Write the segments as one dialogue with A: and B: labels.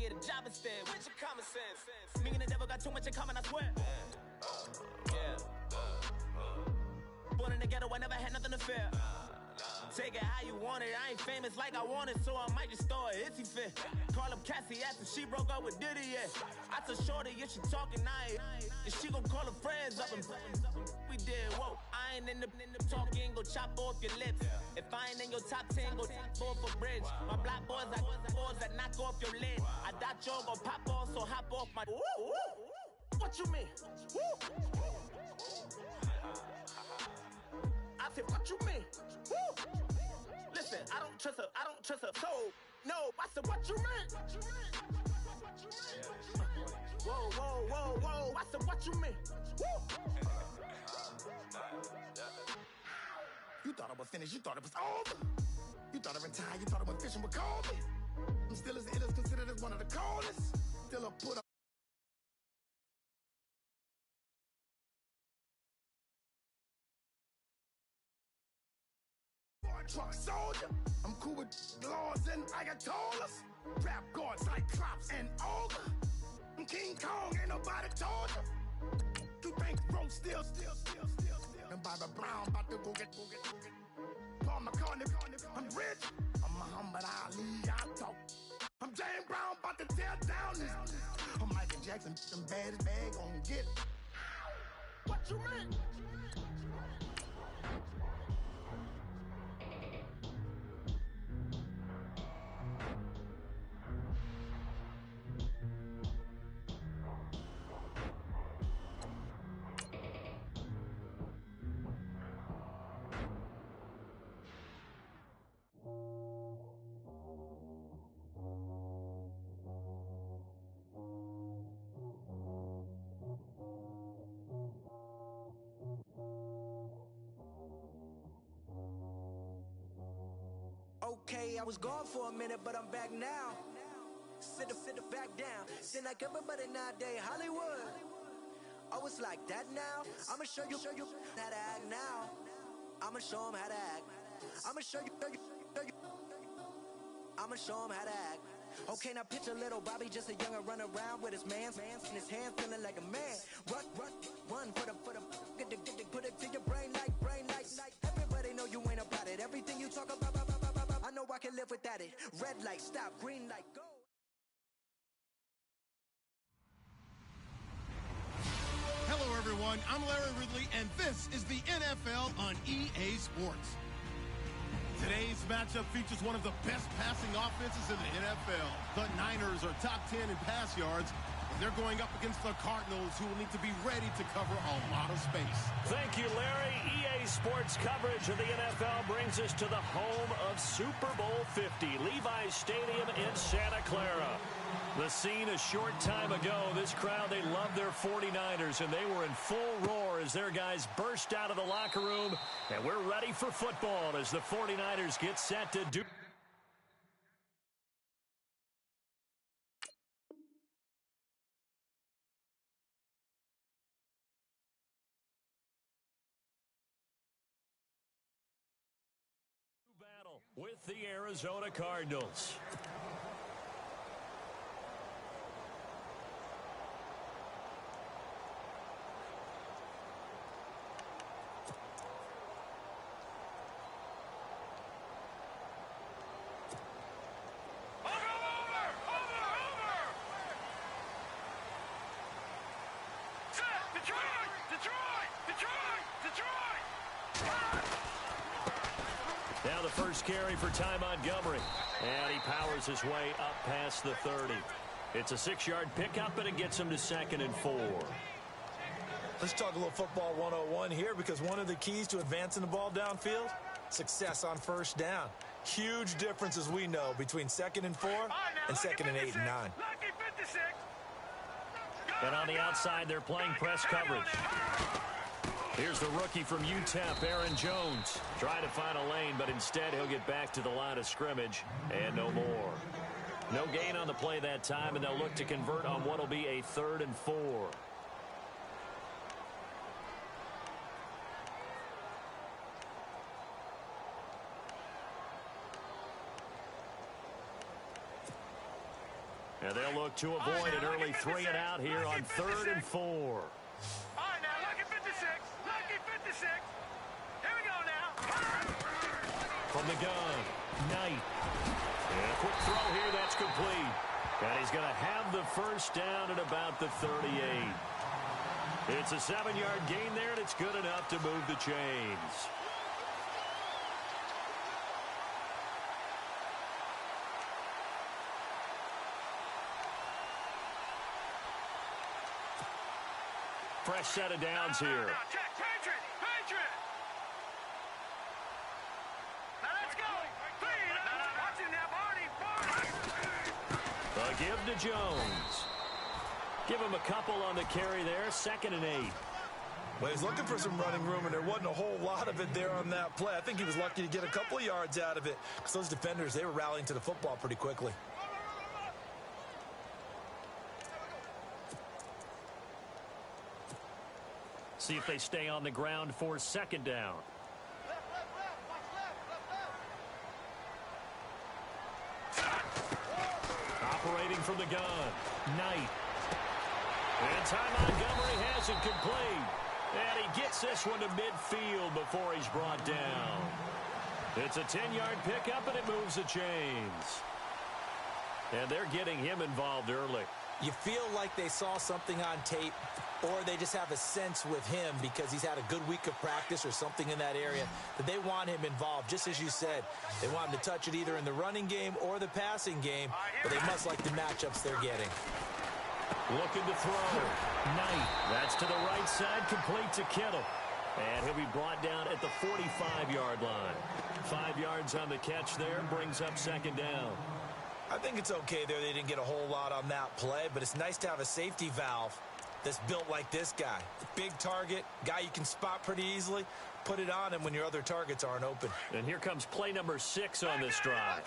A: get a job instead. Where's your common sense? Me and the devil got too much in common, I swear. Yeah. Born in the ghetto, I never had nothing to fear. Take it how you want it. I ain't famous like I want it, so I might just throw a hissy fit. Call up Cassie after she broke up with Diddy, yeah. I told Shorty if she talking, I ain't. And she gon' call her friends up and we did, whoa. I ain't in the talking, go chop off your lips. If I ain't in your top 10, go top 4 for bridge. My black boys, I boys that knock off your lid. I thought y'all gon' pop off, so hop off my. What you mean? I said, what you mean? Listen, I don't trust her soul. No, I said, what you mean? Whoa, I said, what you mean? You thought I was finished, you thought it was over. You thought I retired, you thought I went fishing with Colby. I'm still as ill as considered as one of the coldest. Still a put up. Truck soldier, I'm cool with laws and ayatollahs. Rap god, cyclops and ogre. I'm King Kong, ain't nobody told you. You think road still. And Bobby Brown about to go get. Paul McCartney, I'm rich. I'm Muhammad Ali, I talk. I'm James Brown, about to tear down this. I'm Michael Jackson, them baddest bag gon' get it. What you mean?
B: Okay, I was gone for a minute, but I'm back now. Sit back down. Seem like everybody nowadays, Hollywood. Oh, it's like that now? I'ma show you how to act now. I'ma show them how to act. I'ma show you. I'ma show them how to act. Okay, now picture little Bobby, just a younger run around with his man's in his hand, feeling like a man. Run for the put it to your brain like. Everybody know you ain't about it. Everything you talk about, I know I can live without it. Red light, stop. Green light, go.
C: Hello, everyone. I'm Larry Ridley, and this is the NFL on EA Sports. Today's matchup features one of the best passing offenses in the NFL. The Niners are top 10 in pass yards, and they're going up against the Cardinals, who will need to be ready to cover a lot of space.
D: Thank you, Larry. EA Sports coverage of the NFL brings us to the home of Super Bowl 50, Levi's Stadium in Santa Clara. The scene a short time ago, this crowd, they love their 49ers, and they were in full roar as their guys burst out of the locker room, and we're ready for football as the 49ers get set to do. Battle with the Arizona Cardinals. Now the first carry for Ty Montgomery. And he powers his way up past the 30. It's a 6-yard pickup, and it gets him to 2nd and 4.
E: Let's talk a little football 101 here, because one of the keys to advancing the ball downfield, success on first down. Huge difference, as we know, between 2nd and 4 and 2nd and 8 and 9.
D: And on the outside, they're playing press coverage. Here's the rookie from UTEP, Aaron Jones. Trying to find a lane, but instead he'll get back to the line of scrimmage and no more. No gain on the play that time, and they'll look to convert on what will be a 3rd and 4. And they'll look to avoid an early 3 and out here on 3rd and 4.
F: All right, now, lucky 56. Lucky 56. Here we go now.
D: From the gun, Knight. And a quick throw here, that's complete. And he's going to have the first down at about the 38. It's a 7-yard gain there, and it's good enough to move the chains. Fresh set of downs here.
F: Patriot. Now let's go. Watch it now, Barney.
D: A give to Jones. Give him a couple on the carry there. 2nd and 8.
E: Well, he's looking for some running room, and there wasn't a whole lot of it there on that play. I think he was lucky to get a couple of yards out of it because those defenders, they were rallying to the football pretty quickly.
D: See if they stay on the ground for 2nd down. Operating from the gun, Knight. And Ty Montgomery has it complete. And he gets this one to midfield before he's brought down. It's a 10-yard pickup, and it moves the chains. And they're getting him involved early.
E: You feel like they saw something on tape, or they just have a sense with him because he's had a good week of practice or something in that area that they want him involved. Just as you said, they want him to touch it either in the running game or the passing game, but they must like the matchups they're getting.
D: Looking to throw. Knight. That's to the right side, complete to Kittle. And he'll be brought down at the 45-yard line. 5 yards on the catch there, brings up 2nd down.
E: I think it's okay there. They didn't get a whole lot on that play, but it's nice to have a safety valve that's built like this guy. Big target, guy you can spot pretty easily. Put it on him when your other targets aren't open.
D: And here comes play number 6 on this drive.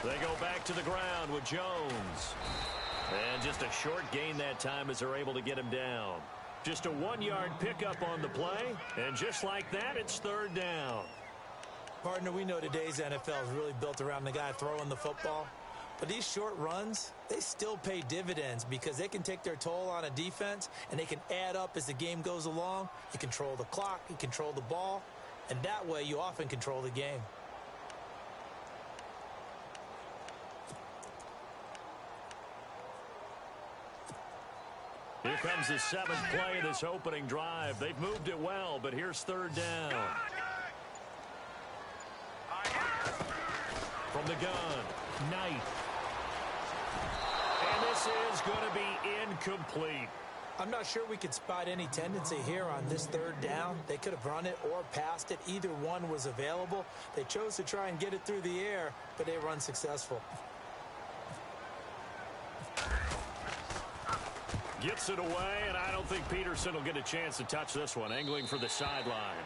D: They go back to the ground with Jones. And just a short gain that time as they're able to get him down. Just a 1-yard pickup on the play. And just like that, it's 3rd down.
E: Partner, we know today's NFL is really built around the guy throwing the football. But these short runs, they still pay dividends because they can take their toll on a defense and they can add up as the game goes along. You control the clock, you control the ball, and that way you often control the game.
D: Here comes the 7th play of this opening drive. They've moved it well, but here's 3rd down. From the gun, Knight. And this is going to be incomplete.
E: I'm not sure we could spot any tendency here on this 3rd down. They could have run it or passed it. Either one was available. They chose to try and get it through the air, but they were unsuccessful.
D: Gets it away, and I don't think Peterson will get a chance to touch this one. Angling for the sideline.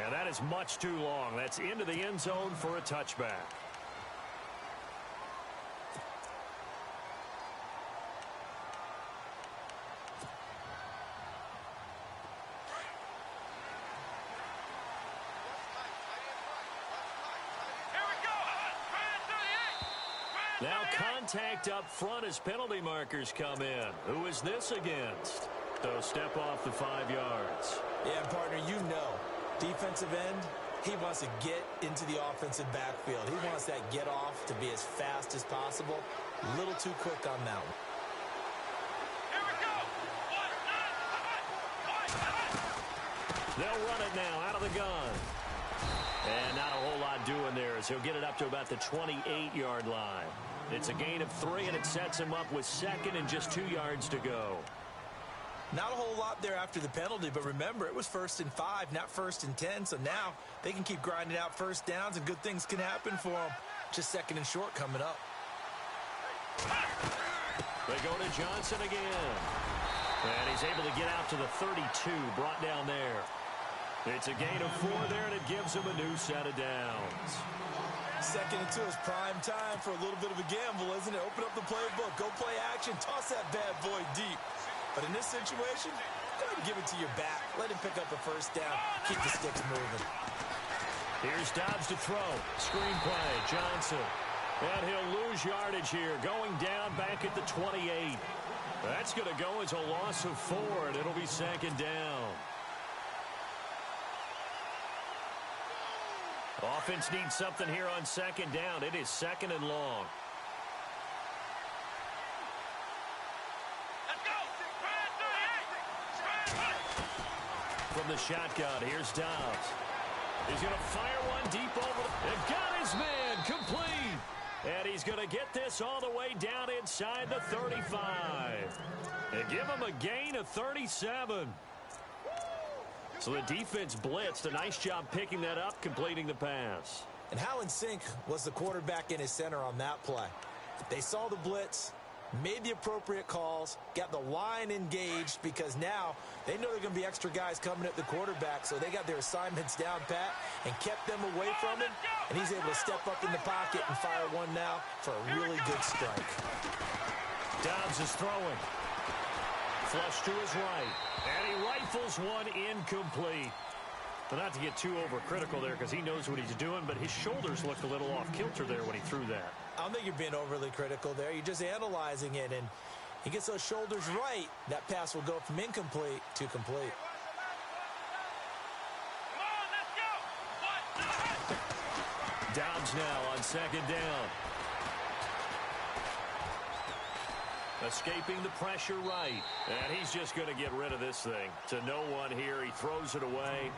D: And that is much too long. That's into the end zone for a touchback. Now contact up front as penalty markers come in. Who is this against? So step off the 5 yards.
E: Yeah, partner, you know, defensive end, he wants to get into the offensive backfield. He wants that get off to be as fast as possible. A little too quick on that one.
F: Here we go.
D: They'll run it now out of the gun. And not a whole lot doing there as he'll get it up to about the 28-yard line. It's a gain of 3, and it sets him up with 2nd and just 2 yards to go.
E: Not a whole lot there after the penalty, but remember, it was 1st and 5, not 1st and 10, so now they can keep grinding out 1st downs, and good things can happen for them. Just 2nd and short coming up.
D: They go to Johnson again. And he's able to get out to the 32, brought down there. It's a gain of 4 there, and it gives him a new set of downs.
E: 2nd and 2 is prime time for a little bit of a gamble, isn't it? Open up the playbook, go play action, toss that bad boy deep. But in this situation, go ahead and give it to your back. Let him pick up a 1st down, keep the sticks moving.
D: Here's Dobbs to throw. Screen play. Johnson. And he'll lose yardage here. Going down back at the 28. That's going to go as a loss of 4, and it'll be second down. Offense needs something here on second down. It is second and long. From the shotgun, here's Dobbs. He's going to fire one deep over. And got his man complete. And he's going to get this all the way down inside the 35. And give him a gain of 37. So the defense blitzed. A nice job picking that up, completing the pass.
E: And how in sync was the quarterback in his center on that play? They saw the blitz, made the appropriate calls, got the line engaged, because now they know there are going to be extra guys coming at the quarterback, so they got their assignments down pat and kept them away from him, and he's able to step up in the pocket and fire one now for a really good strike.
D: Dobbs is throwing. Flush to his right, and he rifles one incomplete. But not to get too overcritical there, because he knows what he's doing, but his shoulders looked a little off kilter there when he threw that.
E: I don't think you're being overly critical there. You're just analyzing it, and he gets those shoulders right. That pass will go from incomplete to complete.
D: Dobbs now on second down. Escaping the pressure right. And he's just going to get rid of this thing. To no one here. He throws it away.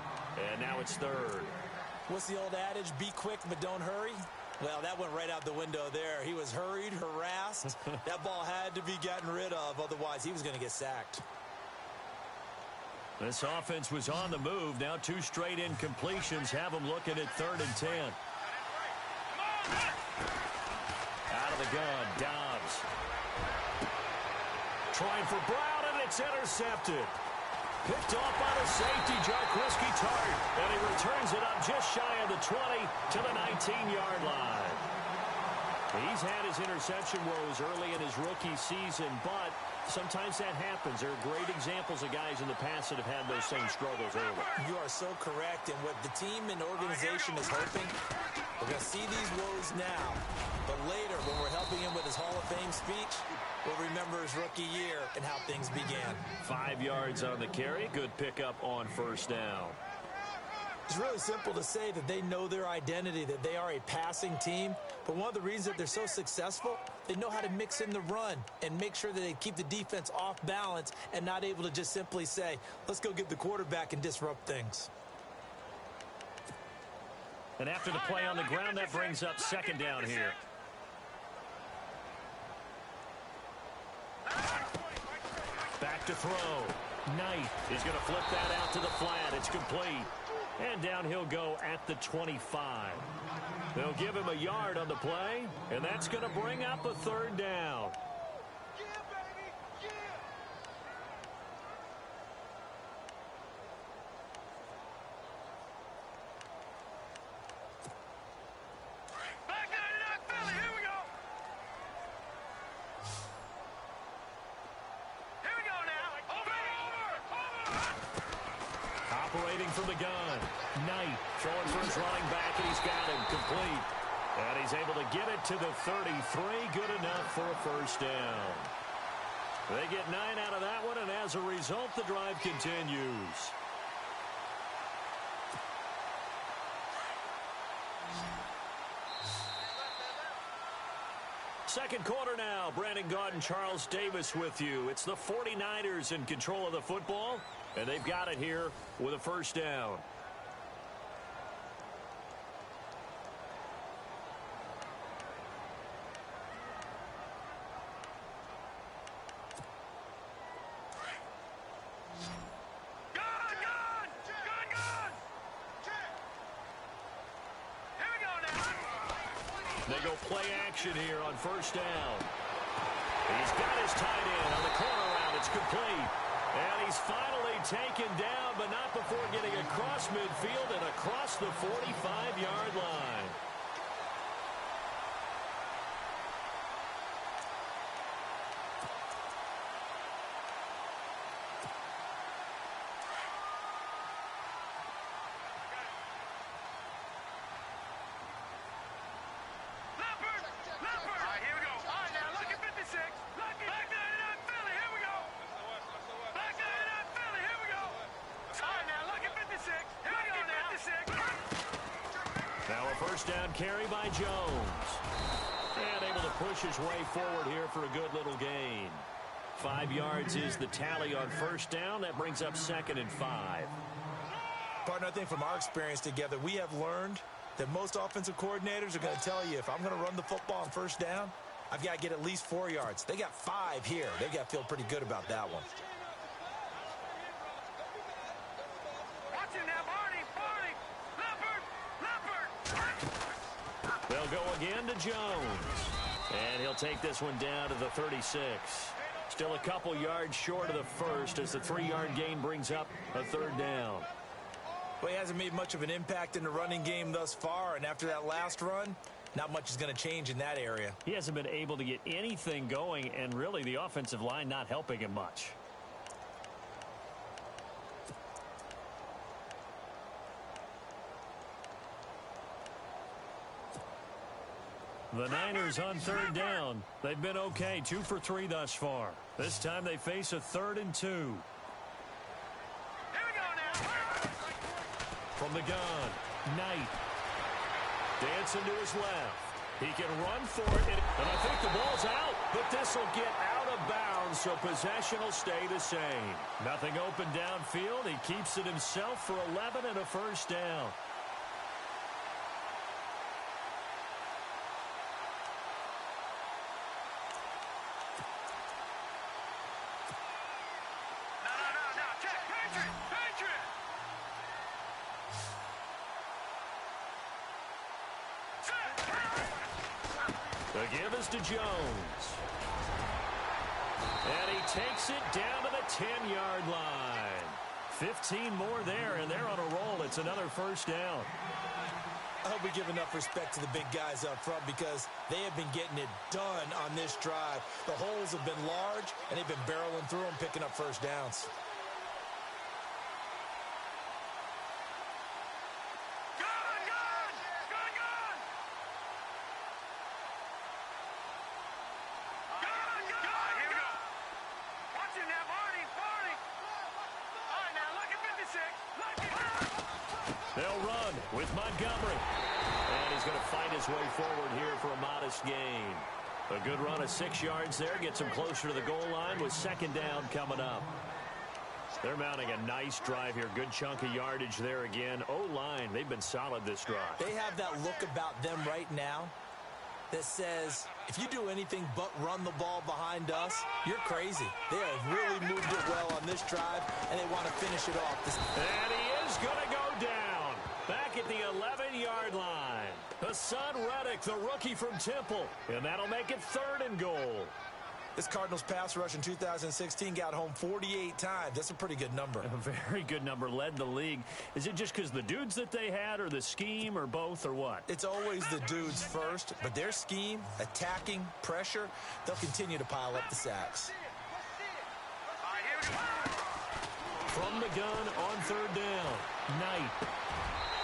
D: And now it's third.
E: What's the old adage? Be quick, but don't hurry. Well, that went right out the window there. He was hurried, harassed. That ball had to be gotten rid of. Otherwise, he was going to get sacked.
D: This offense was on the move. Now 2 straight incompletions have them looking at 3rd and 10. Out of the gun, Dobbs. Trying for Brown, and it's intercepted. Picked off by the safety, Jarquiski Tart. And he returns it up just shy of the 20 to the 19-yard line. He's had his interception woes early in his rookie season, but sometimes that happens. There are great examples of guys in the past that have had those same struggles early.
E: You are so correct. And what the team and organization is hoping, we're going to see these woes now. But later, when we're helping him with his Hall of Fame speech, we'll remember his rookie year and how things began.
D: 5 yards on the carry. Good pickup on first down.
E: It's really simple to say that they know their identity, that they are a passing team. But one of the reasons that they're so successful, they know how to mix in the run and make sure that they keep the defense off balance and not able to just simply say, let's go get the quarterback and disrupt things.
D: And after the play on the ground, that brings up second down here. Back to throw. Knight is going to flip that out to the flat. It's complete. And down he'll go at the 25. They'll give him a yard on the play, and that's going to bring up a 3rd down. From the gun. Knight throwing for his running back, and he's got him complete. And he's able to get it to the 33. Good enough for a first down. They get 9 out of that one, and as a result, the drive continues. Second quarter now. Brandon Gaudin, Charles Davis with you. It's the 49ers in control of the football, and they've got it here with a first down. They go play action here on first down. He's got his tight end on the corner route. It's complete. And he's finally taken down, but not before getting across midfield and across the 45-yard line. first down carry by Jones. And able to push his way forward here for a good little gain. 5 yards is the tally on first down. That brings up 2nd and 5.
E: Partner, I think from our experience together, we have learned that most offensive coordinators are going to tell you, if I'm going to run the football on first down, I've got to get at least 4 yards. They got 5 here. They've got to feel pretty good about that one.
F: Watching now, Barney, Leopard.
D: They'll go again to Jones. And he'll take this one down to the 36. Still a couple yards short of the first as the 3-yard gain brings up a 3rd down.
E: Well, he hasn't made much of an impact in the running game thus far, and after that last run, not much is going to change in that area.
D: He hasn't been able to get anything going, and really the offensive line not helping him much. The Niners on 3rd down. They've been okay, 2 for 3 thus far. This time they face a 3rd and 2.
F: Here we go now.
D: From the gun, Knight. Dancing to his left. He can run for it, and I think the ball's out, but this will get out of bounds, so possession will stay the same. Nothing open downfield. He keeps it himself for 11 and a first down.
F: No. Check. Patriot.
D: The give is to Jones. And he takes it down to the 10-yard line. 15 more there, and they're on a roll. It's another first down.
E: I hope we give enough respect to the big guys up front because they have been getting it done on this drive. The holes have been large, and they've been barreling through them, picking up first downs.
D: They'll run with Montgomery. And he's going to fight his way forward here for a modest gain. A good run of 6 yards there. Gets him closer to the goal line with 2nd down coming up. They're mounting a nice drive here. Good chunk of yardage there again. O-line, they've been solid this drive.
E: They have that look about them right now that says, if you do anything but run the ball behind us, you're crazy. They have really moved it well on this drive, and they want to finish it off.
D: And he is going to go down. Back at the 11-yard line. Hassan Reddick, the rookie from Temple. And that'll make it 3rd and goal.
E: This Cardinals pass rush in 2016 got home 48 times. That's a pretty good number.
D: A very good number. Led the league. Is it just because the dudes that they had, or the scheme, or both, or what?
E: It's always the dudes first, but their scheme, attacking, pressure, they'll continue to pile up the sacks.
D: From the gun on 3rd down. Knight.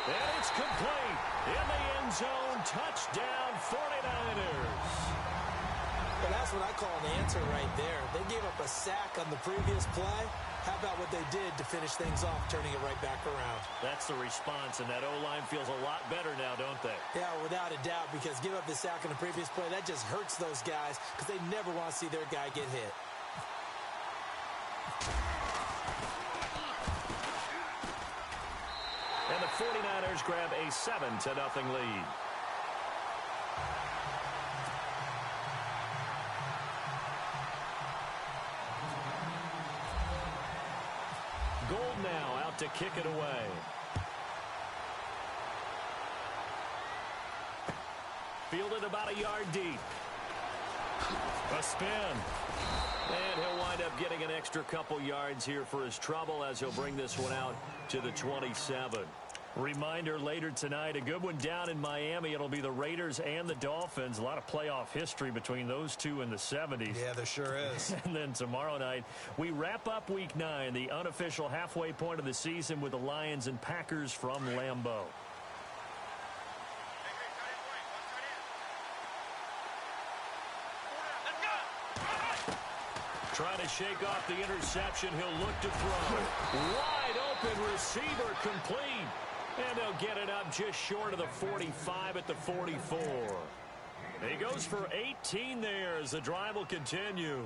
D: And it's complete. In the end zone. Touchdown 49ers.
E: Well, that's what I call an answer right there. They gave up a sack on the previous play. How about what they did to finish things off, turning it right back around?
D: That's the response, and that O-line feels a lot better now, don't they?
E: Yeah, without a doubt, because give up the sack on the previous play, that just hurts those guys because they never want to see their guy get hit.
D: And the 49ers grab a 7-0 lead. Gold now out to kick it away. Fielded about a yard deep. A spin. And he'll wind up getting an extra couple yards here for his trouble as he'll bring this one out to the 27. Reminder later tonight, a good one down in Miami. It'll be the Raiders and the Dolphins. A lot of playoff history between those two in the 70s.
E: Yeah, there sure is.
D: And then tomorrow night, we wrap up Week 9, the unofficial halfway point of the season with the Lions and Packers from Lambeau. Trying to shake off the interception. He'll look to throw. Wide open receiver complete. And they'll get it up just short of the 45 at the 44. He goes for 18 there as the drive will continue.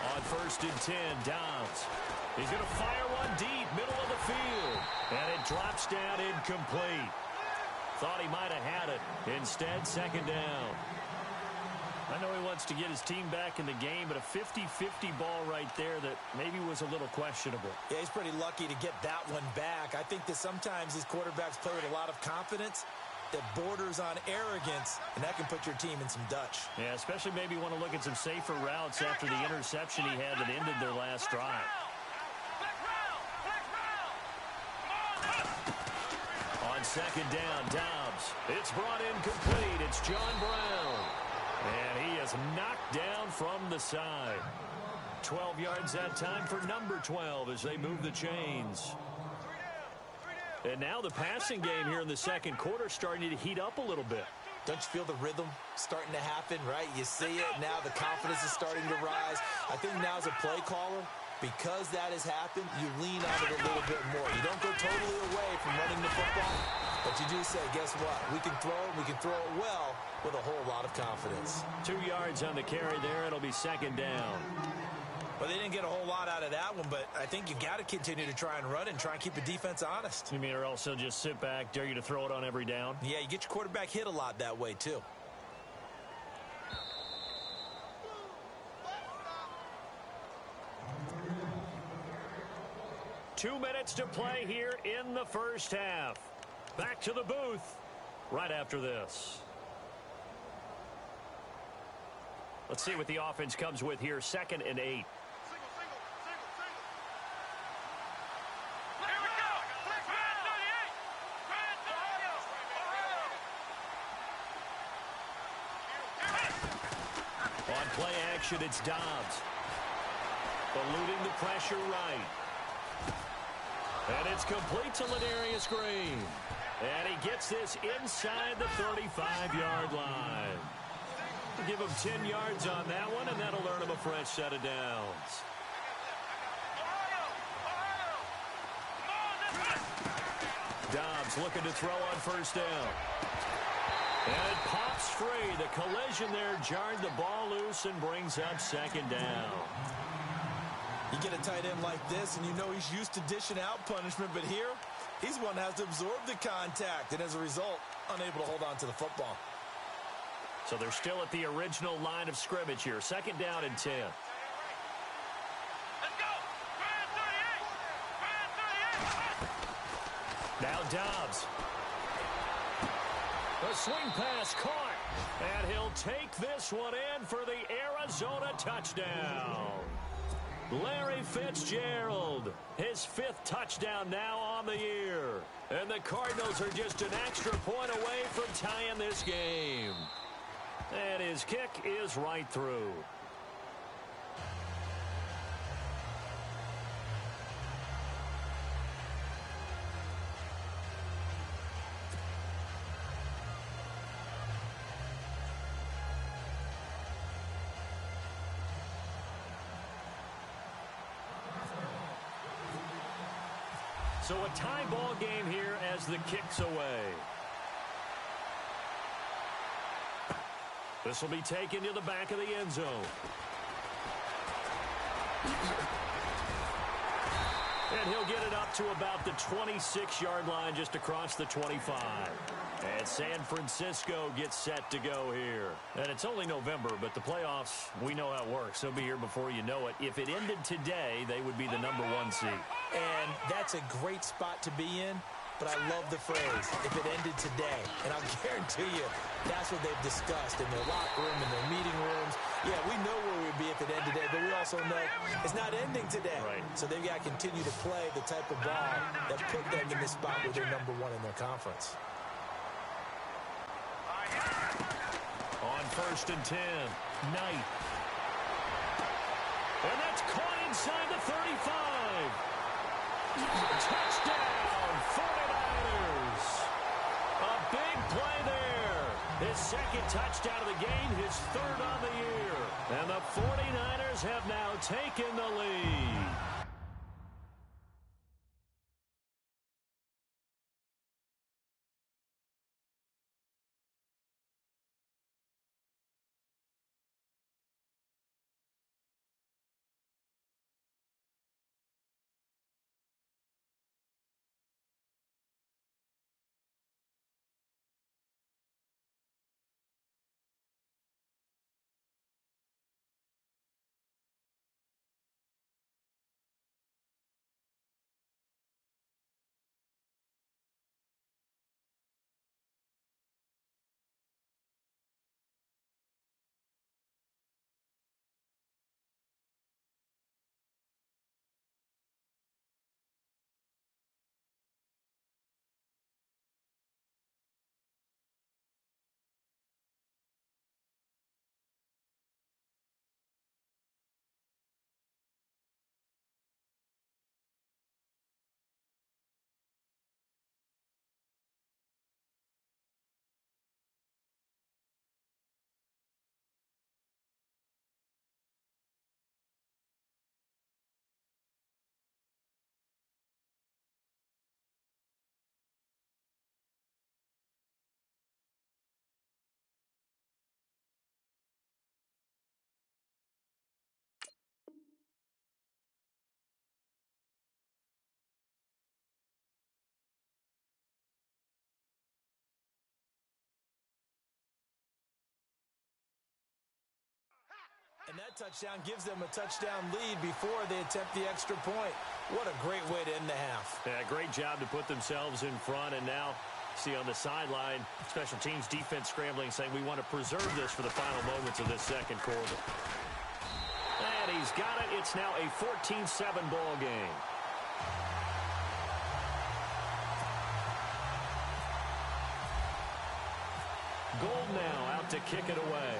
D: On 1st and 10, Dobbs. He's going to fire one deep, middle of the field. And it drops down incomplete. Thought he might have had it. Instead, 2nd down. I know he wants to get his team back in the game, but a 50-50 ball right there that maybe was a little questionable.
E: Yeah, he's pretty lucky to get that one back. I think that sometimes these quarterbacks play with a lot of confidence that borders on arrogance, and that can put your team in some Dutch.
D: Yeah, especially maybe want to look at some safer routes after the interception he had that ended their last drive. On 2nd down, Dobbs. It's brought in complete. It's John Brown. And he is knocked down from the side. 12 yards that time for number 12 as they move the chains. And now the passing game here in the 2nd quarter starting to heat up a little bit.
E: Don't you feel the rhythm starting to happen, right? You see it. Now the confidence is starting to rise. I think now as a play caller, because that has happened, you lean on it a little bit more. You don't go totally away from running the football, but you do say, guess what? We can throw it. We can throw it well with a whole lot of confidence.
D: 2 yards on the carry there. It'll be 2nd down.
E: Well, they didn't get a whole lot out of that one, but I think you got to continue to try and run and try and keep the defense honest.
D: You mean or else they'll just sit back, dare you to throw it on every down?
E: Yeah, you get your quarterback hit a lot that way, too.
D: Two minutes to play here in the 1st half. Back to the booth right after this. Let's see what the offense comes with here. 2nd and 8. On play action, it's Dobbs. Eluding the pressure right. And it's complete to Ladarius Green. And he gets this inside the 35-yard line. We'll give him 10 yards on that one, and that'll earn him a fresh set of downs. Dobbs looking to throw on 1st down. And it pops free. The collision there jarred the ball loose and brings up 2nd down.
E: You get a tight end like this, and you know he's used to dishing out punishment, but here, he's one that has to absorb the contact, and as a result, unable to hold on to the football.
D: So they're still at the original line of scrimmage here. 2nd down and 10.
F: Let's go!
D: Now Dobbs. The swing pass caught. And he'll take this one in for the Arizona touchdown. Larry Fitzgerald, his 5th touchdown now on the year. And the Cardinals are just an extra point away from tying this game. And his kick is right through. So a tie ball game here as the kick's away. This will be taken to the back of the end zone. And he'll get it up to about the 26-yard line just across the 25. And San Francisco gets set to go here. And it's only November, but the playoffs, we know how it works. They'll be here before you know it. If it ended today, they would be the number 1 seed.
E: And that's a great spot to be in, but I love the phrase, if it ended today. And I'll guarantee you, that's what they've discussed in their locker room, in their meeting rooms. Yeah, we know where we'd be if it ended today, but we also know it's not ending today.
D: Right.
E: So they've got to continue to play the type of ball that put them in this spot where they're number 1 in their conference.
D: On 1st and 10, Knight. And that's caught inside the 35. Touchdown, 49ers. A big play there. His second touchdown of the game, his third on the year. And the 49ers have now taken the lead.
E: And that touchdown gives them a touchdown lead before they attempt the extra point. What a great way to end the half.
D: Yeah, great job to put themselves in front. And now, see on the sideline, special teams defense scrambling, saying we want to preserve this for the final moments of this second quarter. And he's got it. It's now a 14-7 ball game. Gold now out to kick it away.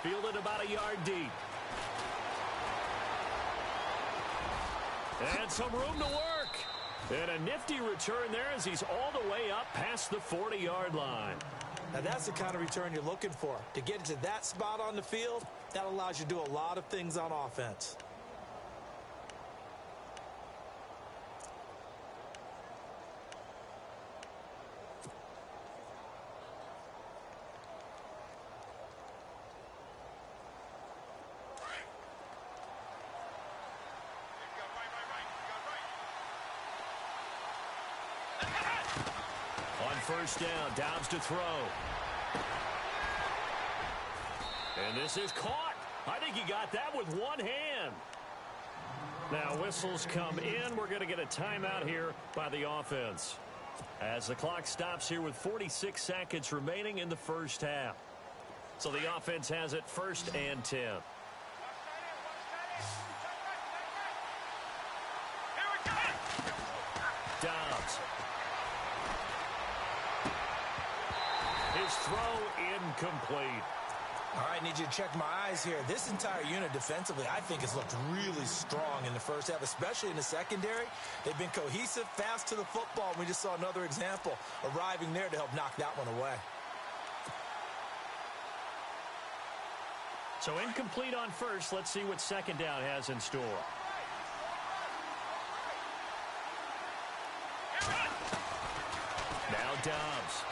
D: Fielded about a yard deep. And some room to work. And a nifty return there as he's all the way up past the 40-yard line.
E: Now that's the kind of return you're looking for. To get to that spot on the field, that allows you to do a lot of things on offense.
D: First down, Dobbs to throw. And this is caught. I think he got that with one hand. Now whistles come in. We're going to get a timeout here by the offense. As the clock stops here with 46 seconds remaining in the first half. So the offense has it 1st and 10. Dobbs. His throw incomplete.
E: All right, need you to check my eyes here. This entire unit defensively, I think, has looked really strong in the first half, especially in the secondary. They've been cohesive, fast to the football. We just saw another example arriving there to help knock that one away.
D: So incomplete on first. Let's see what second down has in store. Now Dobbs.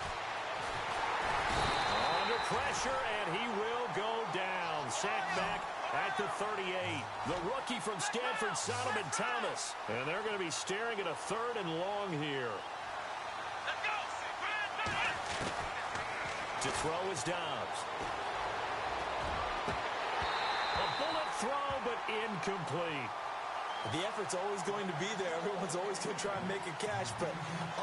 D: Under pressure, and he will go down. Sacked back at the 38. The rookie from Stanford, Solomon Thomas. And they're going to be staring at a 3rd and long here. To throw is Dobbs. A bullet throw, but incomplete.
E: The effort's always going to be there. Everyone's always going to try and make a catch, but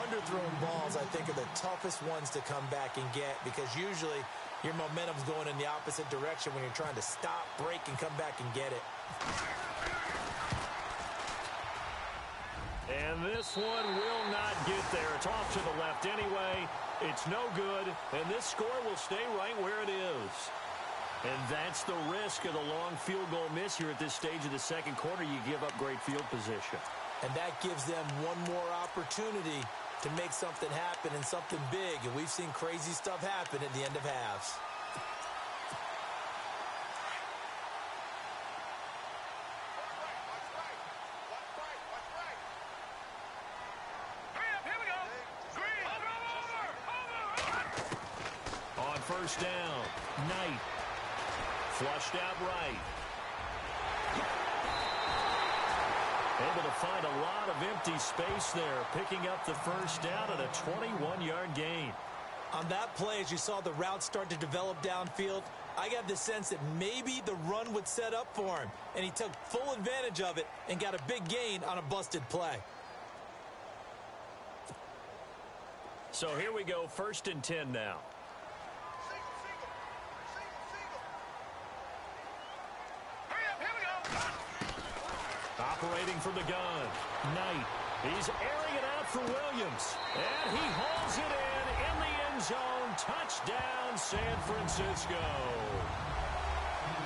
E: underthrown balls, I think, are the toughest ones to come back and get because usually your momentum's going in the opposite direction when you're trying to stop, break, and come back and get it.
D: And this one will not get there. It's off to the left anyway. It's no good, and this score will stay right where it is. And that's the risk of the long field goal miss here at this stage of the second quarter. You give up great field position.
E: And that gives them one more opportunity to make something happen and something big. And we've seen crazy stuff happen at the end of halves.
D: On first down, Knight. Flushed out right. Able to find a lot of empty space there, picking up the first down at a 21-yard gain.
E: On that play, as you saw the route start to develop downfield, I got the sense that maybe the run would set up for him, and he took full advantage of it and got a big gain on a busted play.
D: So here we go, 1st and 10 now. Operating from the gun, Knight. He's airing it out for Williams. And he hauls it in the end zone. Touchdown, San Francisco.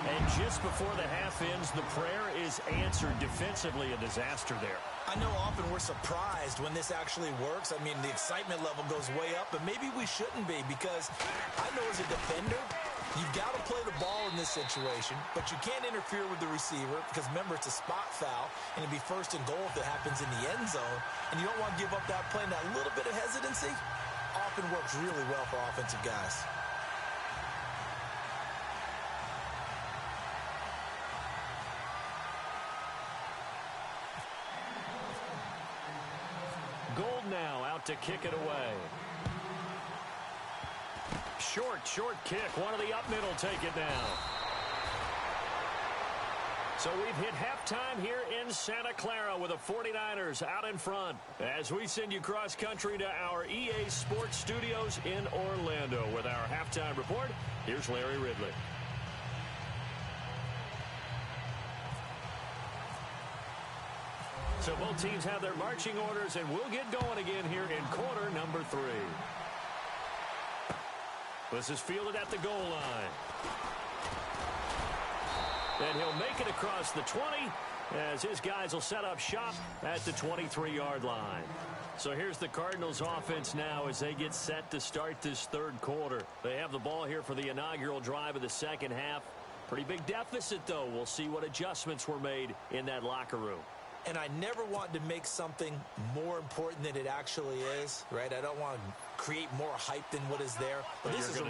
D: And just before the half ends, the prayer is answered. Defensively, a disaster there.
E: I know often we're surprised when this actually works. I mean, the excitement level goes way up, but maybe we shouldn't be, because I know as a defender, you've got to play the ball in this situation, but you can't interfere with the receiver because, remember, it's a spot foul, and it'd be 1st and goal if it happens in the end zone, and you don't want to give up that play. And that little bit of hesitancy often works really well for offensive guys.
D: Gold now out to kick it away. Short kick. One of the up middle take it down. So we've hit halftime here in Santa Clara with the 49ers out in front. As we send you cross country to our EA Sports Studios in Orlando with our halftime report, here's Larry Ridley. So both teams have their marching orders, and we'll get going again here in quarter number 3. This is fielded at the goal line. And he'll make it across the 20 as his guys will set up shop at the 23-yard line. So here's the Cardinals offense now as they get set to start this 3rd quarter. They have the ball here for the inaugural drive of the 2nd half. Pretty big deficit, though. We'll see what adjustments were made in that locker room.
E: And I never want to make something more important than it actually is, right? I don't want to create more hype than what is there. But this is I'm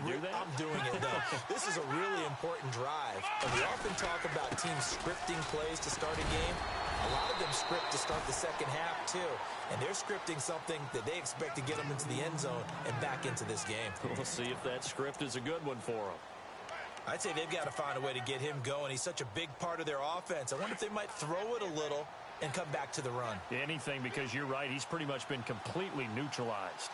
E: doing it, though. This is a really important drive. And we often talk about teams scripting plays to start a game. A lot of them script to start the 2nd half, too. And they're scripting something that they expect to get them into the end zone and back into this game.
D: We'll see if that script is a good one for them.
E: I'd say they've got to find a way to get him going. He's such a big part of their offense. I wonder if they might throw it a little and come back to the run.
D: Anything, because you're right. He's pretty much been completely neutralized.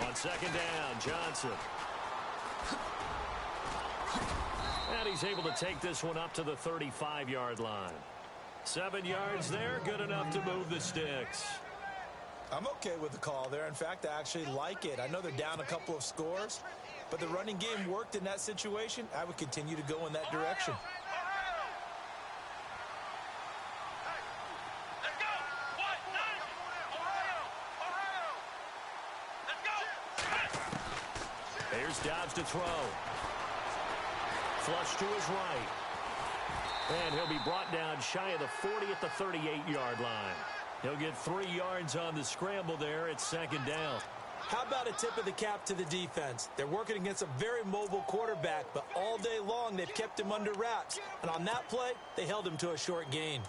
D: On 2nd down, Johnson. And he's able to take this one up to the 35-yard line. 7 yards there, good enough to move the sticks.
E: I'm okay with the call there. In fact, I actually like it. I know they're down a couple of scores, but the running game worked in that situation. I would continue to go in that direction.
D: Here's Dobbs to throw. Flush to his right. And he'll be brought down shy of the 40 at the 38-yard line. He'll get 3 yards on the scramble there at 2nd down.
E: How about a tip of the cap to the defense? They're working against a very mobile quarterback, but all day long they've kept him under wraps. And on that play, they held him to a short gain.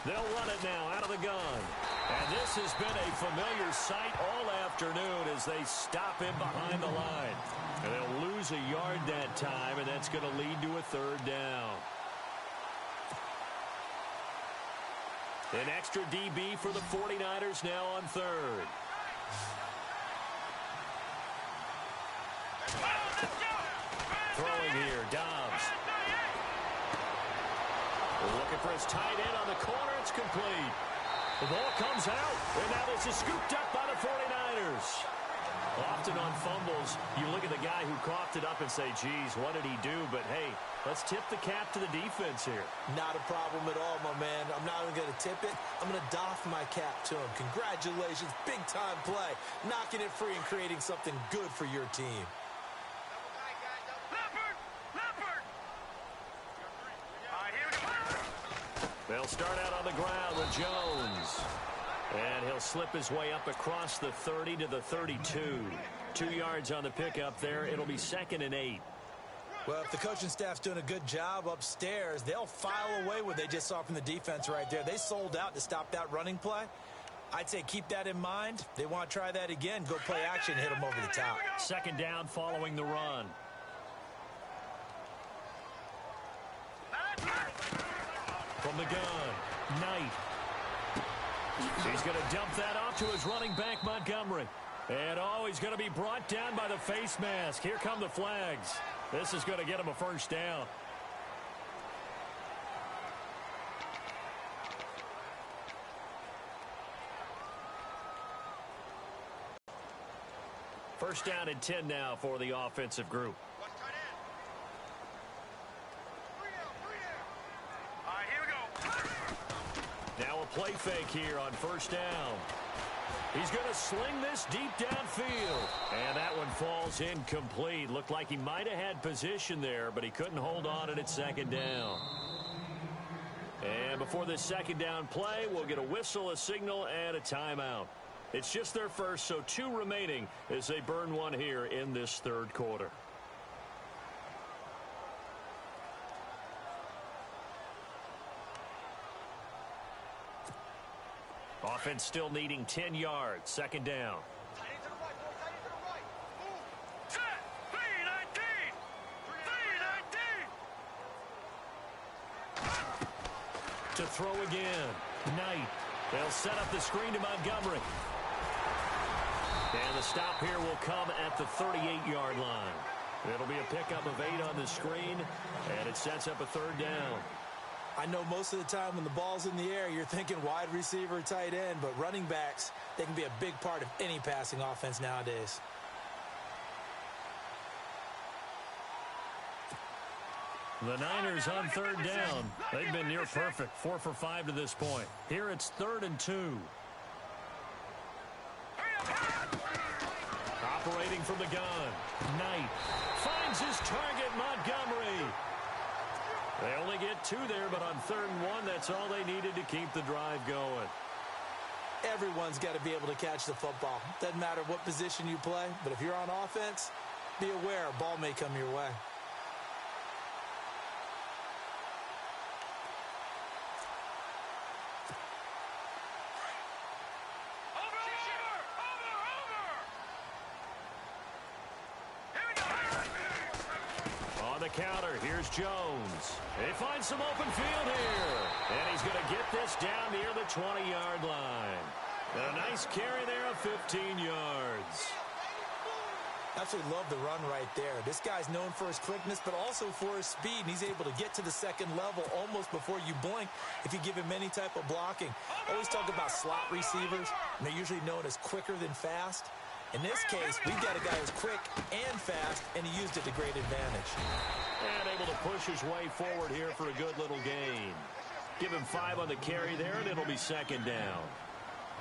D: They'll run it now out of the gun. And this has been a familiar sight all afternoon as they stop him behind the line. And they'll lose a yard that time, and that's going to lead to a 3rd down. An extra DB for the 49ers now on 3rd. Throwing here, Dobbs. Looking for his tight end on the corner. It's complete. The ball comes out, and now this is scooped up by the 49ers. Often on fumbles, you look at the guy who coughed it up and say, geez, what did he do? But, hey, let's tip the cap to the defense here.
E: Not a problem at all, my man. I'm not even going to tip it. I'm going to doff my cap to him. Congratulations. Big-time play. Knocking it free and creating something good for your team.
D: They'll start out on the ground with Jones. And he'll slip his way up across the 30 to the 32. 2 yards on the pickup there. It'll be 2nd and 8.
E: Well, if the coaching staff's doing a good job upstairs, they'll file away what they just saw from the defense right there. They sold out to stop that running play. I'd say keep that in mind. They want to try that again. Go play action, hit them over the top.
D: 2nd down following the run. From the gun, Knight. He's going to dump that off to his running back, Montgomery. And, he's going to be brought down by the face mask. Here come the flags. This is going to get him a first down. First down and 10 now for the offensive group. Now a play fake here on first down. He's going to sling this deep downfield. And that one falls incomplete. Looked like he might have had position there, but he couldn't hold on it at 2nd down. And before this 2nd down play, we'll get a whistle, a signal, and a timeout. It's just their first, so 2 remaining as they burn one here in this 3rd quarter. Offense still needing 10 yards. 2nd down. To throw again. Knight. They'll set up the screen to Montgomery. And the stop here will come at the 38-yard line. It'll be a pickup of 8 on the screen, and it sets up a 3rd down.
E: I know most of the time when the ball's in the air, you're thinking wide receiver, tight end, but running backs, they can be a big part of any passing offense nowadays.
D: The Niners on 3rd down. They've been near perfect, 4 for 5 to this point. Here it's 3rd and 2. Operating from the gun. Knight finds his target, Montgomery. They only get 2 there, but on 3rd and 1, that's all they needed to keep the drive going.
E: Everyone's got to be able to catch the football. Doesn't matter what position you play, but if you're on offense, be aware a ball may come your way.
D: Counter. Here's Jones. They find some open field here. And he's going to get this down near the 20-yard line. A nice carry there of 15 yards.
E: Absolutely love the run right there. This guy's known for his quickness, but also for his speed. And he's able to get to the 2nd level almost before you blink if you give him any type of blocking. I always talk about slot receivers, and they're usually known as quicker than fast. In this case, we've got a guy who's quick and fast, and he used it to great advantage.
D: And able to push his way forward here for a good little gain. Give him 5 on the carry there, and it'll be 2nd down.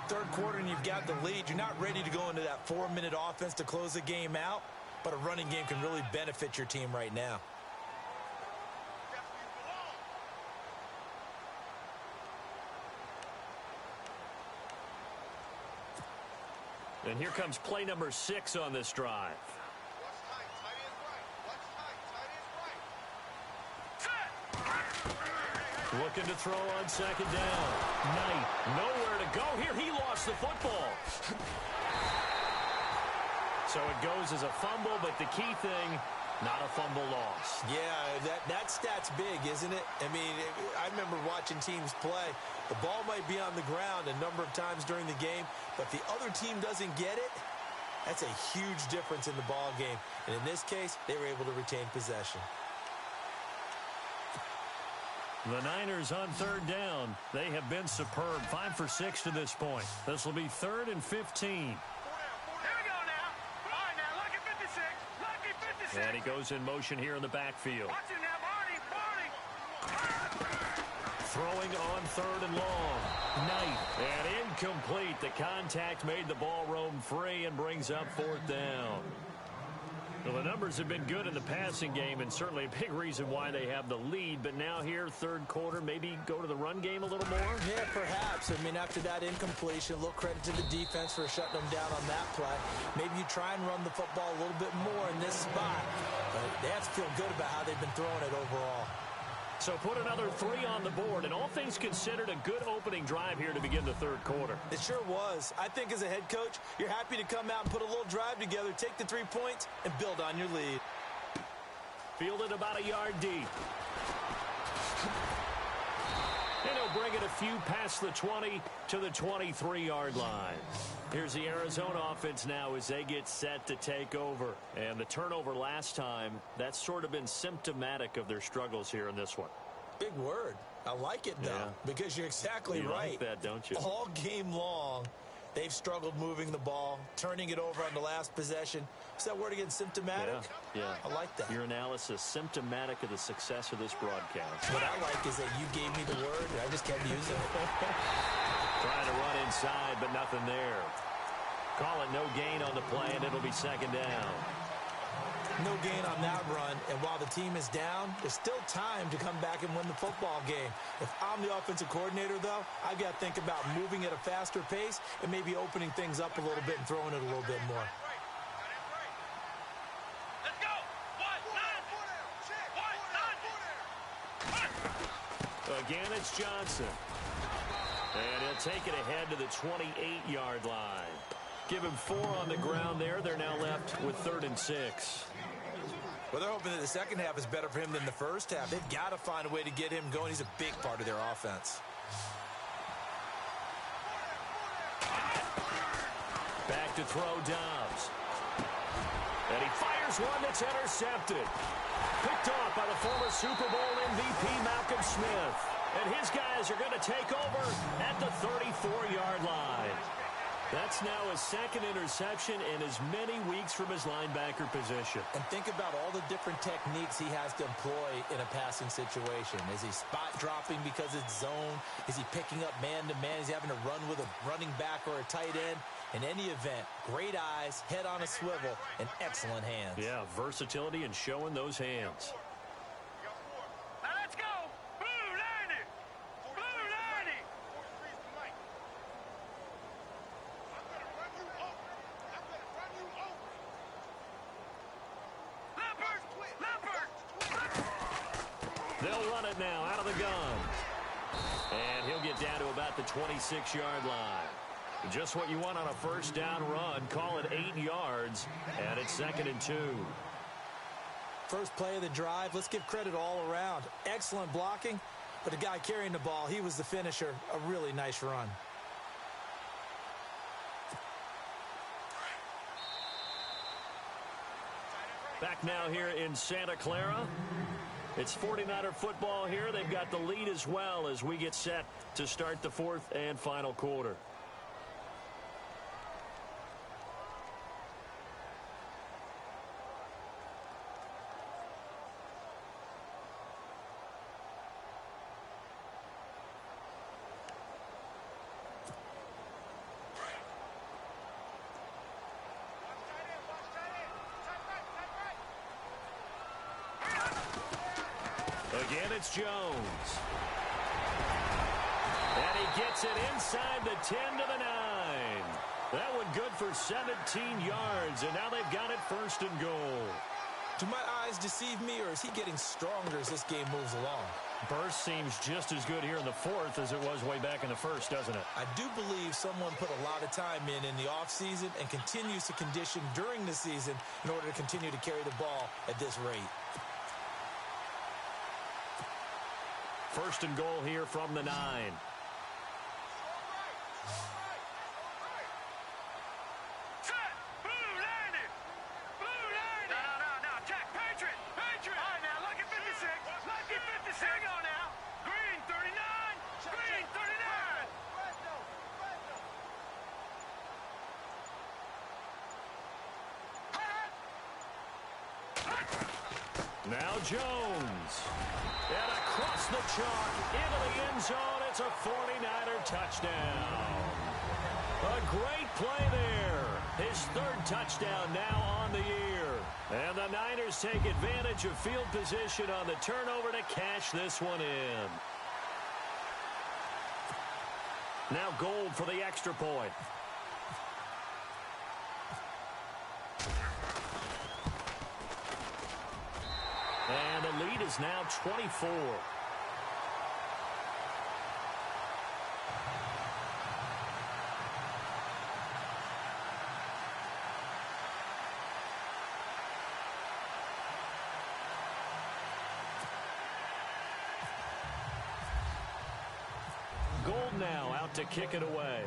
E: 3rd quarter, and you've got the lead. You're not ready to go into that 4-minute offense to close the game out, but a running game can really benefit your team right now.
D: And here comes play number 6 on this drive. Looking to throw on 2nd down. Knight, nowhere to go here. He lost the football. So it goes as a fumble, but the key thing, not a fumble loss.
E: Yeah, that stat's big, isn't it? I mean, I remember watching teams play. The ball might be on the ground a number of times during the game, but the other team doesn't get it. That's a huge difference in the ball game. And in this case, they were able to retain possession.
D: The Niners on 3rd down. They have been superb. 5 for 6 to this point. This will be 3rd and 15.
F: Here we go now.
D: And he goes in motion here in the backfield.
F: Watch him now, Barney.
D: Throwing on 3rd and long. Knight. And incomplete. The contact made the ball roam free and brings up 4th down. Well, the numbers have been good in the passing game and certainly a big reason why they have the lead. But now here, 3rd quarter, maybe go to the run game a little more?
E: Yeah, perhaps. I mean, after that incompletion, a little credit to the defense for shutting them down on that play. Maybe you try and run the football a little bit more in this spot. But they have to feel good about how they've been throwing it overall.
D: So put another 3 on the board, and all things considered, a good opening drive here to begin the 3rd quarter.
E: It sure was. I think as a head coach, you're happy to come out and put a little drive together, take the 3 points, and build on your lead.
D: Fielded about a yard deep. And he'll bring it a few past the 20 to the 23-yard line. Here's the Arizona offense now as they get set to take over. And the turnover last time, that's sort of been symptomatic of their struggles here in this one.
E: Big word. I like it, though, because you're exactly right.
D: You like that, don't you?
E: All game long, they've struggled moving the ball, turning it over on the last possession. What's that word again, symptomatic?
D: Yeah.
E: I like that.
D: Your analysis, symptomatic of the success of this broadcast.
E: What I like is that you gave me the word, and I just kept using it.
D: Trying to run inside, but nothing there. Call it no gain on the play, and it'll be 2nd down.
E: No gain on that run, and while the team is down, there's still time to come back and win the football game. If I'm the offensive coordinator, though, I've got to think about moving at a faster pace and maybe opening things up a little bit and throwing it a little bit more.
F: Let's go.
D: Again, it's Johnson. And he'll take it ahead to the 28-yard line. Give him 4 on the ground there. They're now left with 3rd and 6.
E: Well, they're hoping that the second half is better for him than the first half. They've got to find a way to get him going. He's a big part of their offense.
D: Back to throw Dobbs. And he fires one that's intercepted. Picked off by the former Super Bowl MVP Malcolm Smith. And his guys are going to take over at the 34-yard line. That's now his 2nd interception in as many weeks from his linebacker position.
E: And think about all the different techniques he has to employ in a passing situation. Is he spot dropping because it's zone? Is he picking up man-to-man? Is he having to run with a running back or a tight end? In any event, great eyes, head on a swivel, and excellent hands.
D: Yeah, versatility and showing those hands.
F: Now let's go. Blue 90. Blue 90.
D: They'll run it now out of the gun. And he'll get down to about the 26-yard line. Just what you want on a 1st down run. Call it 8 yards, and it's 2nd and 2.
E: First play of the drive, let's give credit all around. Excellent blocking, but the guy carrying the ball, he was the finisher. A really nice run.
D: Back now here in Santa Clara. It's 49er football here. They've got the lead as well as we get set to start the 4th and final quarter. Again, it's Jones. And he gets it inside the 10 to the 9. That one good for 17 yards, and now they've got it 1st and goal.
E: Do my eyes deceive me, or is he getting stronger as this game moves along?
D: Burst seems just as good here in the 4th as it was way back in the 1st, doesn't it?
E: I do believe someone put a lot of time in the offseason and continues to condition during the season in order to continue to carry the ball at this rate.
D: 1st and goal here from the 9. Now Jones. And across the chalk into the end zone. It's a 49er touchdown. A great play there. His third touchdown now on the year. And the Niners take advantage of field position on the turnover to cash this one in. Now Gold for the extra point. And the lead is now 24. Gold now out to kick it away.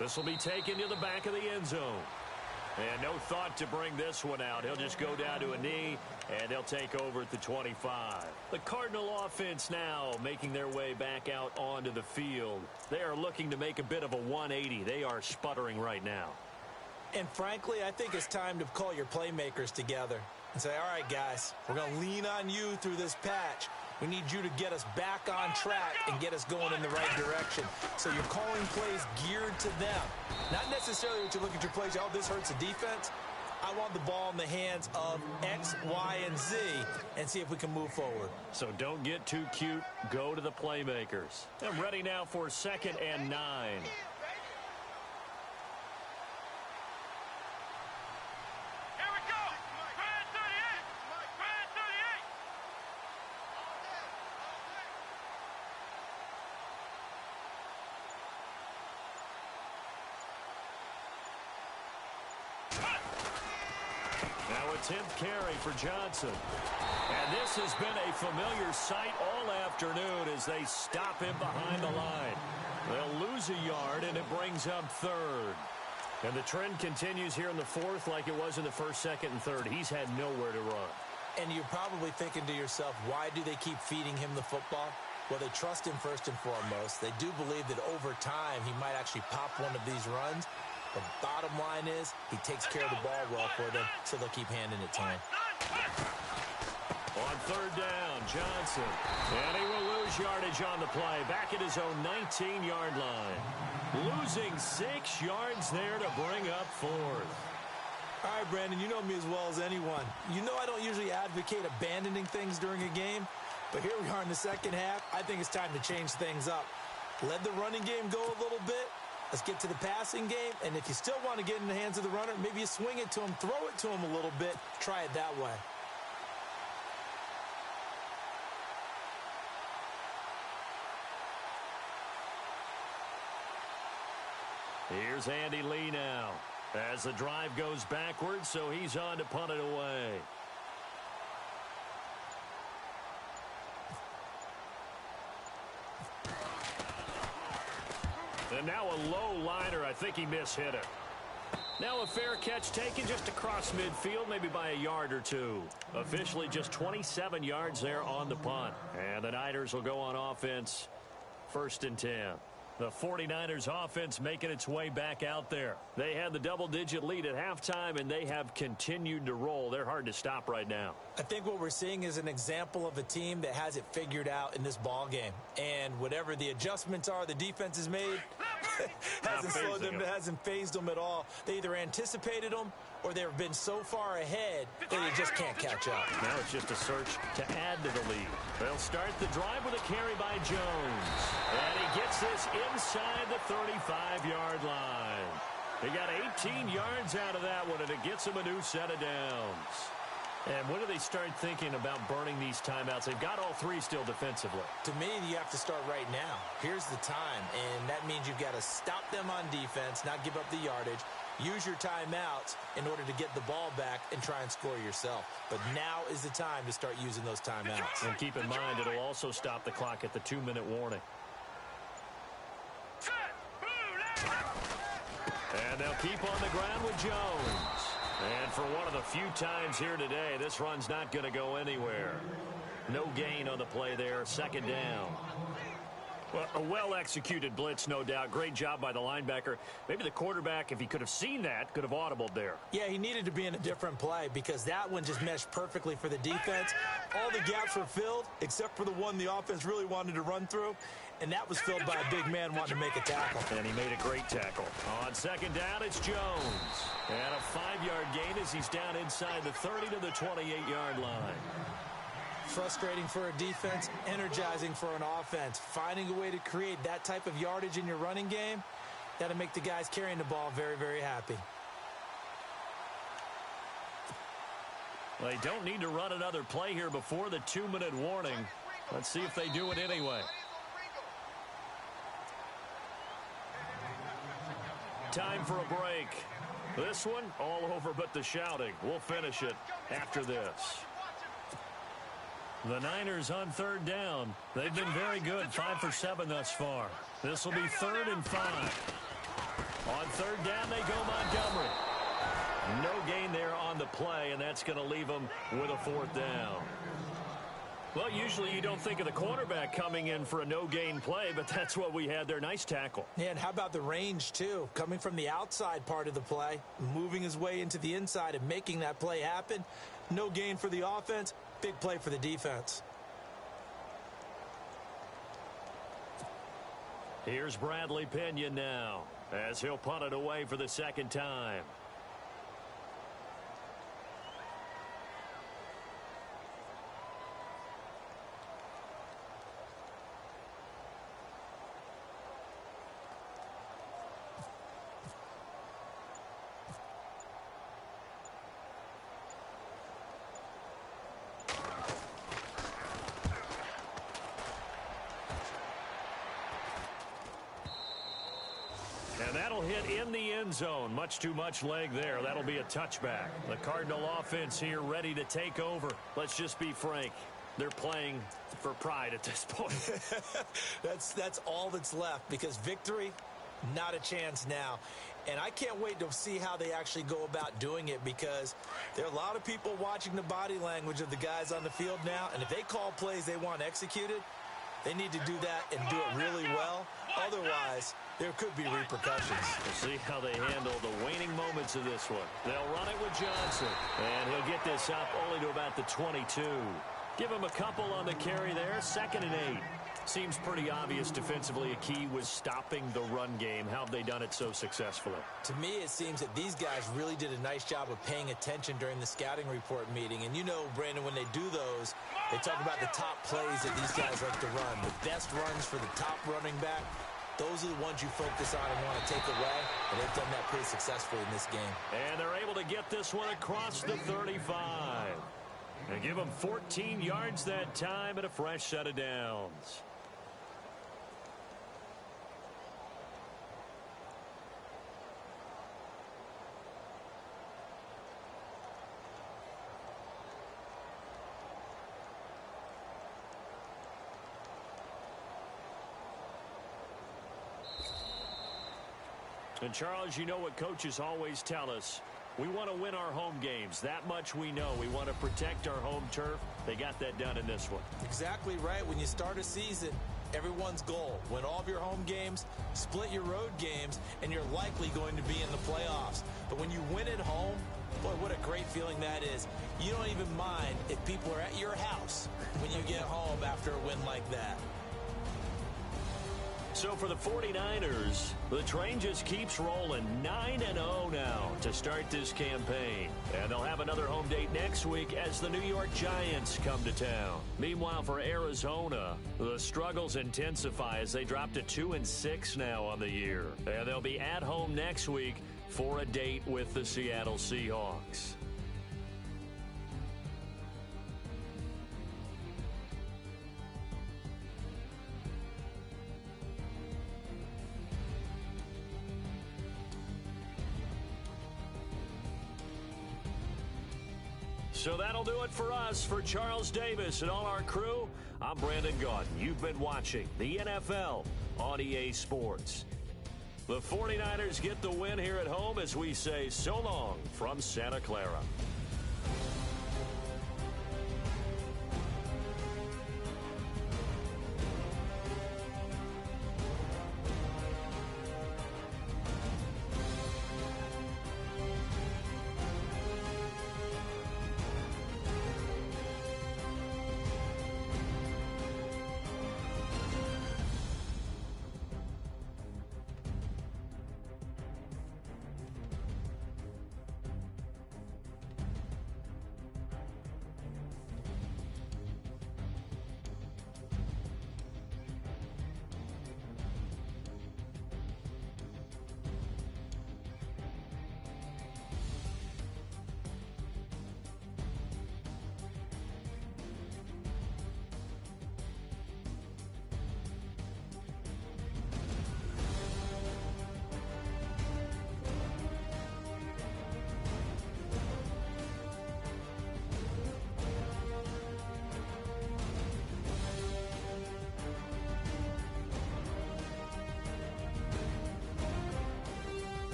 D: This will be taken to the back of the end zone. And no thought to bring this one out. He'll just go down to a knee, and they'll take over at the 25. The Cardinal offense now making their way back out onto the field. They are looking to make a bit of a 180. They are sputtering right now.
E: And frankly, I think it's time to call your playmakers together and say, all right, guys, we're going to lean on you through this patch. We need you to get us back on track and get us going in the right direction. So you're calling plays geared to them. Not necessarily what you look at your plays, oh, this hurts the defense. I want the ball in the hands of X, Y, and Z and see if we can move forward.
D: So don't get too cute. Go to the playmakers. I'm ready now for 2nd and 9. Now a 10th carry for Johnson. And this has been a familiar sight all afternoon as they stop him behind the line. They'll lose a yard, and it brings up 3rd. And the trend continues here in the 4th like it was in the 1st, 2nd, and 3rd. He's had nowhere to run.
E: And you're probably thinking to yourself, why do they keep feeding him the football? Well, they trust him first and foremost. They do believe that over time he might actually pop one of these runs. The bottom line is he takes care of the ball well for them, so they'll keep handing it to him.
D: On 3rd down, Johnson. And he will lose yardage on the play. Back at his own 19-yard line. Losing 6 yards there to bring up 4th.
E: All right, Brandon, you know me as well as anyone. You know I don't usually advocate abandoning things during a game, but here we are in the second half. I think it's time to change things up. Let the running game go a little bit. Let's get to the passing game, and if you still want to get in the hands of the runner, maybe you swing it to him, throw it to him a little bit, try it that way.
D: Here's Andy Lee now as the drive goes backwards, so he's on to punt it away. And now a low liner. I think he mishit it. Now a fair catch taken just across midfield, maybe by a yard or two. Officially just 27 yards there on the punt. And the Niners will go on offense. 1st and 10. The 49ers offense making its way back out there. They had the double-digit lead at halftime, and they have continued to roll. They're hard to stop right now.
E: I think what we're seeing is an example of a team that has it figured out in this ball game. And whatever the adjustments are the defense has made, hasn't slowed them, hasn't phased them at all. They either anticipated them or they've been so far ahead that they just can't catch up.
D: Now it's just a search to add to the lead. They'll start the drive with a carry by Jones. And he gets this inside the 35-yard line. He got 18 yards out of that one, and it gets him a new set of downs. And when do they start thinking about burning these timeouts? They've got all 3 still defensively.
E: To me, you have to start right now. Here's the time, and that means you've got to stop them on defense, not give up the yardage, use your timeouts in order to get the ball back and try and score yourself. But now is the time to start using those timeouts.
D: And keep in mind, it'll also stop the clock at the 2-minute warning. And they'll keep on the ground with Jones. And for one of the few times here today, this run's not going to go anywhere. No gain on the play there. 2nd down. Well, a well-executed blitz, no doubt. Great job by the linebacker. Maybe the quarterback, if he could have seen that, could have audibled there.
E: Yeah, he needed to be in a different play because that one just meshed perfectly for the defense. All the gaps were filled except for the one the offense really wanted to run through, and that was filled by a big man wanting to make a tackle.
D: And he made a great tackle. On second down, it's Jones. And a 5-yard gain as he's down inside the 30 to the 28-yard line.
E: Frustrating for a defense, energizing for an offense. Finding a way to create that type of yardage in your running game, that'll make the guys carrying the ball very, very happy.
D: They don't need to run another play here before the 2-minute warning. Let's see if they do it anyway. Time for a break. This one, all over but the shouting. We'll finish it after this. The Niners on third down. They've been very good, 5 for 7 thus far. This will be 3rd and 5. On third down, they go Montgomery. No gain there on the play, and that's going to leave them with a 4th down. Well, usually you don't think of the cornerback coming in for a no-gain play, but that's what we had there. Nice tackle.
E: Yeah, and how about the range, too? Coming from the outside part of the play, moving his way into the inside and making that play happen. No gain for the offense, big play for the defense.
D: Here's Bradley Pinion now, as he'll punt it away for the second time. And that'll hit in the end zone. Much too much leg there. That'll be a touchback. The Cardinal offense here ready to take over. Let's just be frank. They're playing for pride at this point.
E: That's all that's left because victory, not a chance now. And I can't wait to see how they actually go about doing it because there are a lot of people watching the body language of the guys on the field now. And if they call plays they want executed, they need to do that and do it really well. Otherwise, there could be repercussions.
D: We'll see how they handle the waning moments of this one. They'll run it with Johnson. And he'll get this up only to about the 22. Give him a couple on the carry there. 2nd and 8. Seems pretty obvious defensively a key was stopping the run game. How have they done it so successfully?
E: To me, it seems that these guys really did a nice job of paying attention during the scouting report meeting. And you know, Brandon, when they do those, they talk about the top plays that these guys like to run. The best runs for the top running back, those are the ones you focus on and want to take away. And they've done that pretty successfully in this game.
D: And they're able to get this one across the 35. And give them 14 yards that time and a fresh set of downs. And, Charles, you know what coaches always tell us. We want to win our home games. That much we know. We want to protect our home turf. They got that done in this one.
E: Exactly right. When you start a season, everyone's goal, win all of your home games, split your road games, and you're likely going to be in the playoffs. But when you win at home, boy, what a great feeling that is. You don't even mind if people are at your house when you get home after a win like that.
D: So for the 49ers, the train just keeps rolling 9-0 now to start this campaign. And they'll have another home date next week as the New York Giants come to town. Meanwhile, for Arizona, the struggles intensify as they drop to 2-6 now on the year. And they'll be at home next week for a date with the Seattle Seahawks. So that'll do it for us. For Charles Davis and all our crew, I'm Brandon Gaudin. You've been watching the NFL on EA Sports. The 49ers get the win here at home as we say so long from Santa Clara.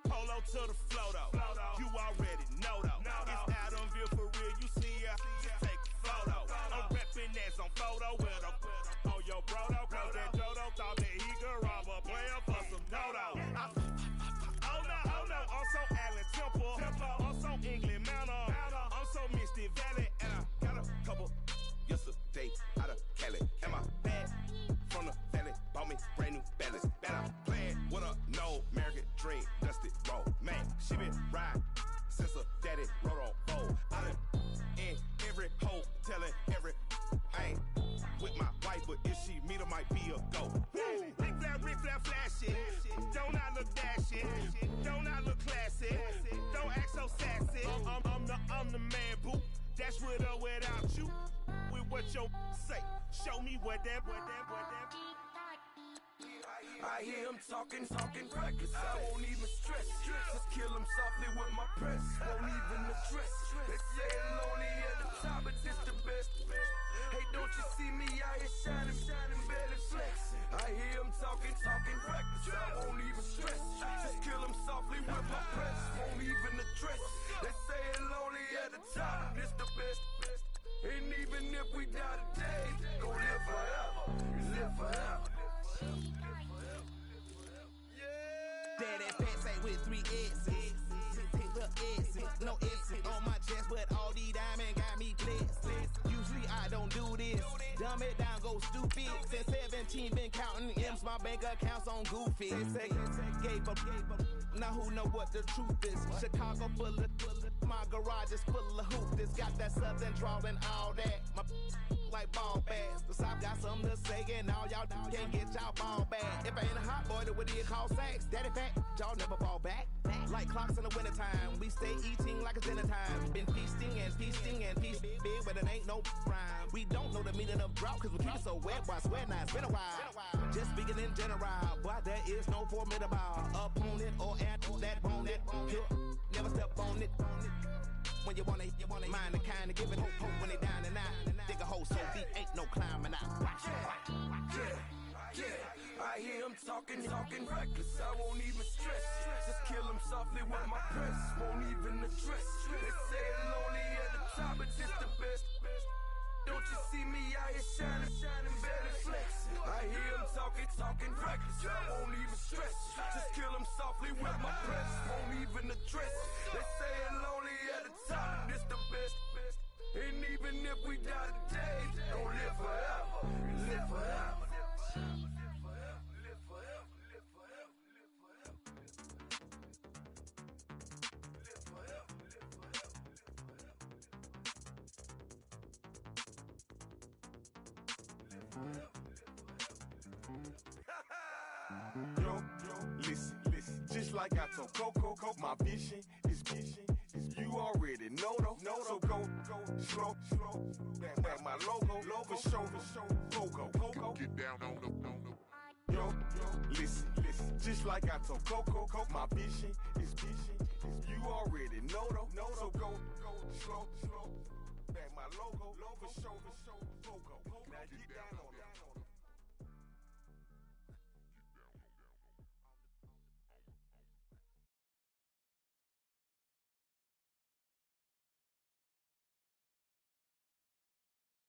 G: Polo to the flow though. You already know though. It's Adamville for real. You see ya, just take a photo. I'm reppin' that's on photo with a on your brodo. Cause that Dodo thought that he could rob a player for some dodo. Oh no, I'm so Allen Temple. I'm so England Manor. I'm so Misty Valley. And I got a couple yesterday out of Cali. And my bag from the valley bought me brand new balance. And I'm playing with a no American dream, dusty roll. Man, she been riding since her daddy rode on bowl. I done in every hole, telling every I ain't with my wife, but if she meet her, might be a go. Woo! Rick Flair flashy. Don't I look dashy? Don't I look classy? Don't act so sassy. I'm the man, boo. Dash with or without you. With what your say. Show me what that.
H: I hear him talking reckless. I won't even stress. Just kill him softly with my press. Won't even address. They say it's lonely at the top, but this the best. Hey, don't you see me out here shining, barely flexing. I hear him talking reckless. I won't even stress. Just kill him softly with my press. Won't even address. They say it's lonely at the top, but this the best. And even if we die today, gon' live forever. Live forever.
A: Daddy pet say with 3 X's. The X's, no X's on my chest, but all these diamonds got me blessed. Usually I don't do this. Dumb it down, go stupid. Since 17 been counting M's, my bank accounts on goofy. Say gave up. Now who know what the truth is? Chicago full of my garage is full of hoopers. Got that southern drawl and all that. My like ball bags. The South got something to say, and all y'all can't get y'all ball back. If I ain't a hot boy, then what do you call sex? Daddy fat, y'all never fall back. Like clocks in the wintertime, we stay eating like it's dinner time. Been feasting and feasting big, but it ain't no rhyme. We don't know the meaning of drought, cause we keep it so wet, boy, I swear now it's been a while. Just speaking in general, boy, there is no formidable opponent or at that bone that never step on it. When you want it, mind the kind of give it hope when they down and out. Dig a hole so deep, ain't no climbing out.
H: Yeah, I hear him talking reckless. I won't even stress. Just kill him softly with my press. Won't even address. They say it's lonely at the top, but this the best. Don't you see me out here shining, barely flexing. I hear him talking reckless. I won't even stress. Just kill him softly with my press. Won't even address. They say it's lonely at the top, this the best. And even if we die today, don't live forever. Live forever.
G: Yo, listen, just like I told Coco, my vision is you already know though. So go slow, back my logo, for show, go. Get down on the. Yo, listen, just like I told Coco, my vision is you already know though. So go slow, back my logo, for show, go. Now get down